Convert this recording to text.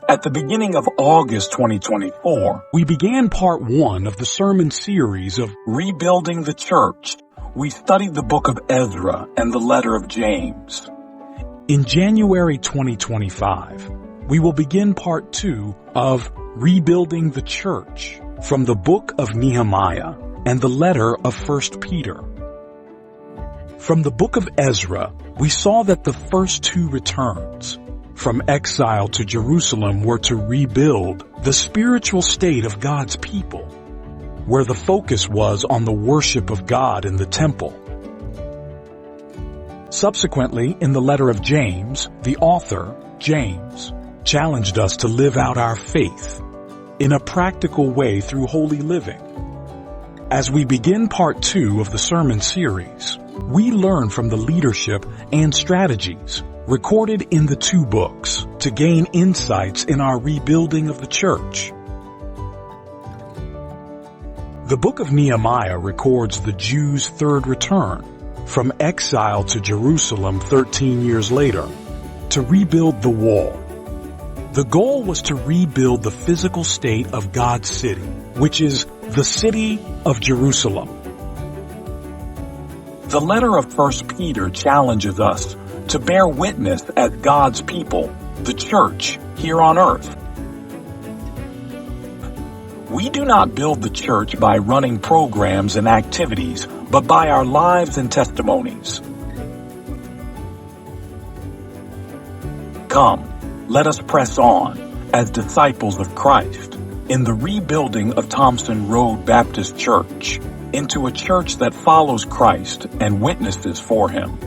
At the beginning of August 2024, we began part 1 of the sermon series of Rebuilding the Church. We studied the book of Ezra and the letter of James. In January 2025, we will begin part 2 of Rebuilding the Church from the book of Nehemiah and the letter of 1 Peter. From the book of Ezra, we saw that the first 2 returns from exile to Jerusalem were to rebuild the spiritual state of God's people, where the focus was on the worship of God in the temple. Subsequently, in the letter of James, the author, James, challenged us to live out our faith in a practical way through holy living. As we begin part 2 of the sermon series, we learn from the leadership and strategies recorded in the 2 books to gain insights in our rebuilding of the church. The book of Nehemiah records the Jews' third return from exile to Jerusalem 13 years later to rebuild the wall. The goal was to rebuild the physical state of God's city, which is the city of Jerusalem. The letter of 1 Peter challenges us to bear witness as God's people, the church, here on earth. We do not build the church by running programs and activities, but by our lives and testimonies. Come, let us press on as disciples of Christ in the rebuilding of Thompson Road Baptist Church into a church that follows Christ and witnesses for Him.